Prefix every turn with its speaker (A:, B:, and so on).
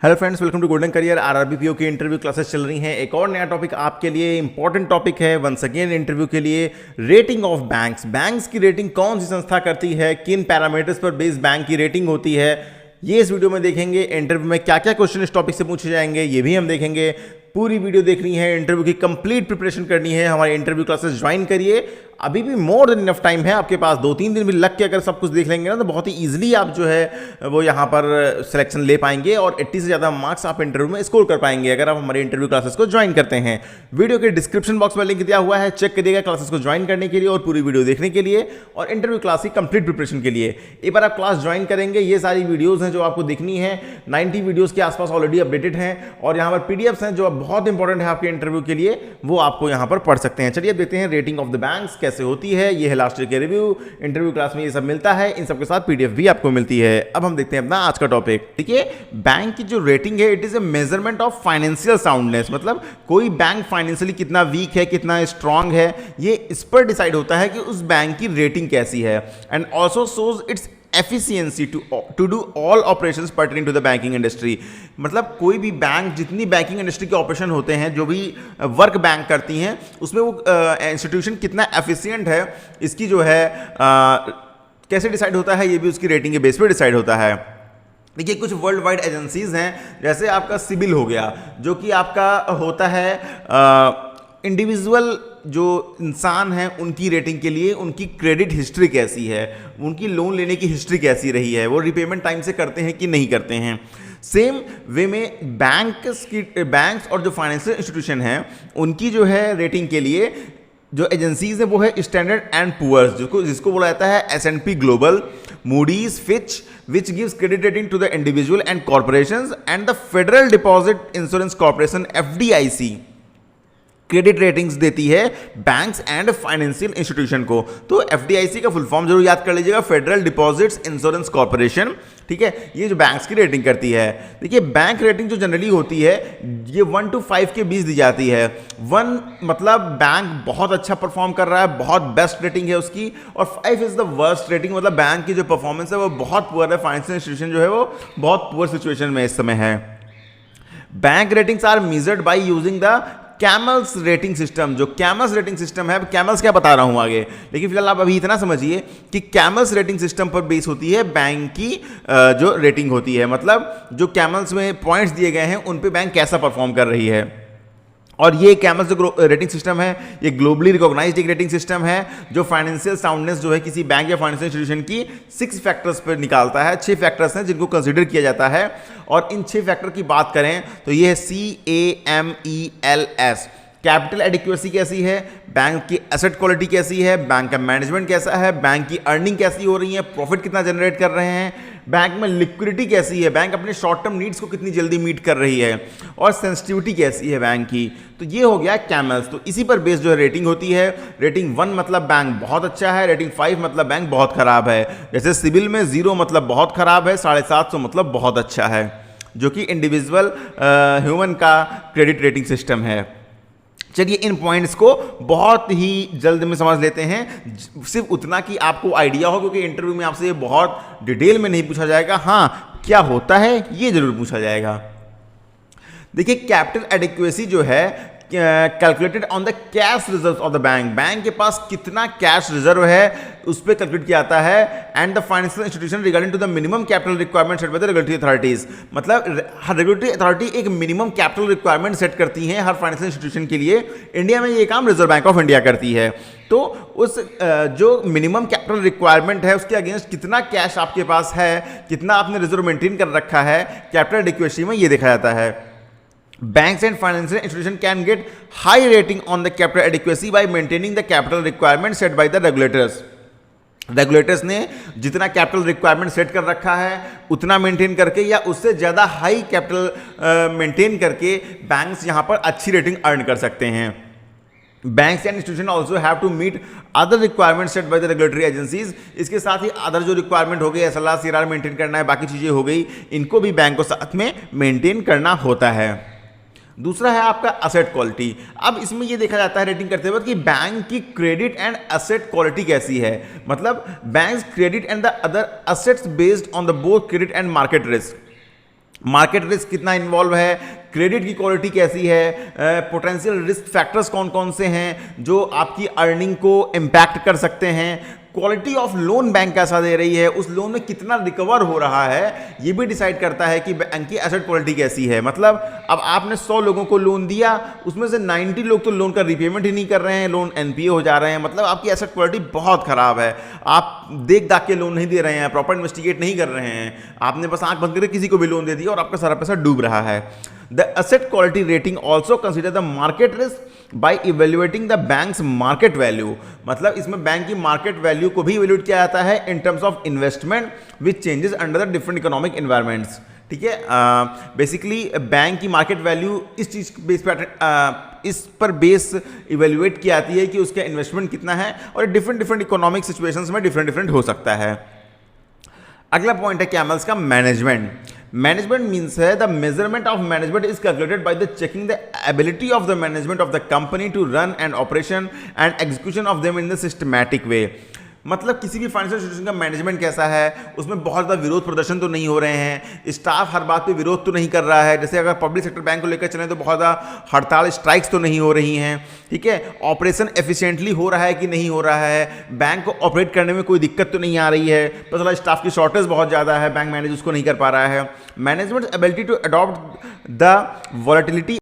A: Hello friends, welcome to Golden Career. RRB PO की interview classes चल रही हैं। एक और नया टॉपिक आपके लिए इंपॉर्टेंट टॉपिक है वंस अगेन इंटरव्यू के लिए, रेटिंग ऑफ बैंक्स। बैंक्स की रेटिंग कौन सी संस्था करती है, किन पैरामीटर्स पर बेस्ड बैंक की रेटिंग होती है, ये इस वीडियो में देखेंगे। इंटरव्यू में क्या क्या क्वेश्चन इस टॉपिक से पूछे जाएंगे ये भी हम देखेंगे। पूरी वीडियो देखनी है, इंटरव्यू की कंप्लीट प्रिपरेशन करनी है, हमारे इंटरव्यू क्लासेस ज्वाइन करिए। अभी भी मोर देन इनफ टाइम है आपके पास। 2-3 दिन भी लग के अगर सब कुछ देख लेंगे ना तो बहुत ही इजीली आप जो है वो यहाँ पर सिलेक्शन ले पाएंगे और 80 से ज़्यादा मार्क्स आप इंटरव्यू में स्कोर कर पाएंगे अगर आप हमारे इंटरव्यू क्लासेस को ज्वाइन करते हैं। वीडियो के डिस्क्रिप्शन बॉक्स में लिंक दिया हुआ है, चेक करिएगा क्लासेस को ज्वाइन करने के लिए और पूरी वीडियो देखने के लिए और इंटरव्यू क्लास की कंप्लीट प्रिपरेशन के लिए। एक बार आप क्लास ज्वाइन करेंगे, ये सारी वीडियोज़ हैं जो आपको देखनी है। 90 वीडियोज़ के आसपास ऑलरेडी अपडेटेड हैं और यहाँ पर PDFs हैं जो बहुत इंपॉर्टेंट है आपके इंटरव्यू के लिए, वो आपको यहाँ पर पढ़ सकते हैं। चलिए अब देखते हैं रेटिंग ऑफ द बैंक्स कैसे होती है। ये है लास्ट ईयर के रिव्यू, इंटरव्यू क्लास में ये सब मिलता है, इन सब के साथ PDF भी आपको मिलती है। अब हम देखते हैं अपना आज का टॉपिक। ठीक है, बैंक की जो रेटिंग है it is a measurement of financial soundness. मतलब कोई बैंक फाइनेंशियली कितना वीक है, कितना स्ट्रांग है, ये इस पर डिसाइड होता है कि उस बैंक की रेटिंग कैसी है। And also shows it's efficiency to do all operations pertaining to the banking industry। मतलब कोई भी बैंक, जितनी बैंकिंग इंडस्ट्री के ऑपरेशन होते हैं, जो भी वर्क बैंक करती हैं, उसमें वो इंस्टीट्यूशन कितना एफिशिएंट है, इसकी जो है कैसे डिसाइड होता है, ये भी उसकी रेटिंग के बेस पे डिसाइड होता है। देखिए कुछ वर्ल्ड वाइड एजेंसीज हैं, जैसे आपका सिबिल हो गया, जो कि आपका होता है इंडिविजुअल जो इंसान हैं उनकी रेटिंग के लिए उनकी क्रेडिट हिस्ट्री कैसी है, उनकी लोन लेने की हिस्ट्री कैसी रही है, वो रिपेमेंट टाइम से करते हैं कि नहीं करते हैं। सेम वे में बैंक्स और जो फाइनेंशियल इंस्टीट्यूशन हैं उनकी जो है रेटिंग के लिए जो एजेंसीज है वो है स्टैंडर्ड एंड पुअर्स, जिसको बोला जाता है S&P global, Moody's, Fitch, which gives credit rating to the individual and corporations, and the Federal Deposit Insurance Corporation FDIC credit ratings देती है बैंक्स एंड फाइनेंशियल इंस्टीट्यूशन को। तो FDIC का फुल फॉर्म जरूर याद कर लीजिएगा, फेडरल डिपॉजिट्स इंश्योरेंस कॉर्पोरेशन। ठीक है, ये जो बैंक्स की रेटिंग करती है। देखिए बैंक रेटिंग जो जनरली होती है ये 1 to 5 के बीच दी जाती है। 1 मतलब बैंक बहुत अच्छा परफॉर्म कर रहा है, बहुत बेस्ट रेटिंग है उसकी, और 5 इज द वर्स्ट रेटिंग, मतलब बैंक की जो परफॉर्मेंस है वो बहुत पुअर है, फाइनेंशियल इंस्टीट्यूशन जो है वो बहुत पुअर सिचुएशन में इस समय है। Bank ratings are measured by using the CAMELS rating system. जो कैमल्स रेटिंग सिस्टम है, कैमल्स क्या बता रहा हूं आगे, लेकिन फिलहाल आप अभी इतना समझिए कि कैमल्स रेटिंग सिस्टम पर बेस होती है बैंक की जो रेटिंग होती है। मतलब जो कैमल्स में पॉइंट्स दिए गए हैं उन पे बैंक कैसा परफॉर्म कर रही है। और ये कैमल्स जो रेटिंग सिस्टम है ये ग्लोबली रिकॉग्नाइज्ड एक रेटिंग सिस्टम है जो फाइनेंशियल साउंडनेस जो है किसी बैंक या फाइनेंशियल इंस्टीट्यूशन की 6 फैक्टर्स पर निकालता है। 6 फैक्टर्स हैं जिनको कंसीडर किया जाता है, और इन 6 फैक्टर की बात करें तो ये है CAMELS। कैपिटल एडिक्वेसी कैसी है, बैंक की एसेट क्वालिटी कैसी है, बैंक का मैनेजमेंट कैसा है, बैंक की अर्निंग कैसी हो रही है, प्रॉफिट कितना जनरेट कर रहे हैं, बैंक में लिक्विडिटी कैसी है, बैंक अपने शॉर्ट टर्म नीड्स को कितनी जल्दी मीट कर रही है, और सेंसिटिविटी कैसी है बैंक की। तो ये हो गया कैमल्स। तो इसी पर बेस जो है रेटिंग होती है। रेटिंग 1 मतलब बैंक बहुत अच्छा है, रेटिंग 5 मतलब बैंक बहुत खराब है। जैसे सिबिल में 0 मतलब बहुत खराब है, 750 मतलब बहुत अच्छा है, जो कि इंडिविजुअल ह्यूमन का क्रेडिट रेटिंग सिस्टम है। चलिए इन पॉइंट्स को बहुत ही जल्द में समझ लेते हैं, सिर्फ उतना कि आपको आइडिया हो, क्योंकि इंटरव्यू में आपसे ये बहुत डिटेल में नहीं पूछा जाएगा। हाँ, क्या होता है ये जरूर पूछा जाएगा। देखिए कैपिटल एडिक्वेसी जो है calculated on the cash reserve of the bank. Bank के पास कितना कैश रिजर्व है उस पर कैलकुलेट किया जाता है। And the financial institution regarding to the minimum capital requirement set by the regulatory authorities. मतलब हर रेगुलेटरी अथॉरिटी एक मिनिमम कैपिटल रिक्वायरमेंट सेट करती है हर फाइनेंशियल इंस्टीट्यूशन के लिए। इंडिया में ये काम रिजर्व बैंक ऑफ इंडिया करती है। तो उस जो मिनिमम कैपिटल रिक्वायरमेंट है उसके अगेंस्ट कितना कैश आपके पास है, कितना आपने रिजर्व मेंटेन कर रखा है, कैपिटल एडिक्वेसी में ये देखा जाता है। Banks and financial institutions can get high rating on the capital adequacy by maintaining the capital requirement set by the regulators। Regulators ने जितना कैपिटल रिक्वायरमेंट सेट कर रखा है उतना मेंटेन करके या उससे ज़्यादा हाई कैपिटल मेंटेन करके बैंक्स यहाँ पर अच्छी रेटिंग अर्न कर सकते हैं। Banks and institution also have to meet other requirement set by the regulatory agencies. इसके साथ ही अदर जो रिक्वायरमेंट हो गई, SLR CRR मेंटेन करना है, बाकी चीज़ें हो गई, इनको भी बैंक को साथ में मेंटेन करना होता है। दूसरा है आपका असेट क्वालिटी। अब इसमें ये देखा जाता है रेटिंग करते वक्त कि बैंक की क्रेडिट एंड असेट क्वालिटी कैसी है। मतलब banks credit and the other assets based on the both credit and market risk. Market risk कितना इन्वॉल्व है, क्रेडिट की क्वालिटी कैसी है, पोटेंशियल रिस्क फैक्टर्स कौन कौन से हैं जो आपकी अर्निंग को इम्पैक्ट कर सकते हैं, क्वालिटी ऑफ लोन बैंक कैसा दे रही है, उस लोन में कितना रिकवर हो रहा है, ये भी डिसाइड करता है कि बैंक की एसेट क्वालिटी कैसी है। मतलब अब आपने 100 लोगों को लोन दिया, उसमें से 90 लोग तो लोन का रिपेमेंट ही नहीं कर रहे हैं, लोन एनपीए हो जा रहे हैं, मतलब आपकी एसेट क्वालिटी बहुत खराब है। आप देख दाख के लोन नहीं दे रहे हैं, प्रॉपर इन्वेस्टिगेट नहीं कर रहे हैं, आपने बस आंख बंद करके किसी को भी लोन दे दिया और आपका सारा पैसा डूब रहा है। The asset quality rating also consider the market risk by evaluating the bank's market value। मतलब इसमें बैंक की मार्केट वैल्यू को भी इवेल्यूएट किया जाता है in terms of investment which changes under the different economic environments. ठीक है, बेसिकली बैंक की मार्केट वैल्यू इस चीज बेस पर इस पर बेस इवेल्युएट की जाती है कि उसका इन्वेस्टमेंट कितना है और डिफरेंट इकोनॉमिक सिचुएशंस में डिफरेंट हो सकता है। अगला पॉइंट है कैमल्स का मैनेजमेंट। मैनेजमेंट मीन्स है the measurement of management is calculated by the checking the ability of the management of the company to run and operation and execution of them in the systematic way. मतलब किसी भी financial institution का management कैसा है, उसमें बहुत ज़्यादा विरोध प्रदर्शन तो नहीं हो रहे हैं, स्टाफ हर बात पे विरोध तो नहीं कर रहा है, जैसे अगर पब्लिक सेक्टर बैंक को लेकर चलें तो बहुत ज़्यादा हड़ताल स्ट्राइक्स तो नहीं हो रही हैं। ठीक है, ऑपरेशन एफिशिएंटली हो रहा है कि नहीं हो रहा है, बैंक को ऑपरेट करने में कोई दिक्कत तो नहीं आ रही है, पता चला स्टाफ की शॉर्टेज बहुत ज़्यादा है, बैंक मैनेज उसको नहीं कर पा रहा है। Management ability to adopt the volatility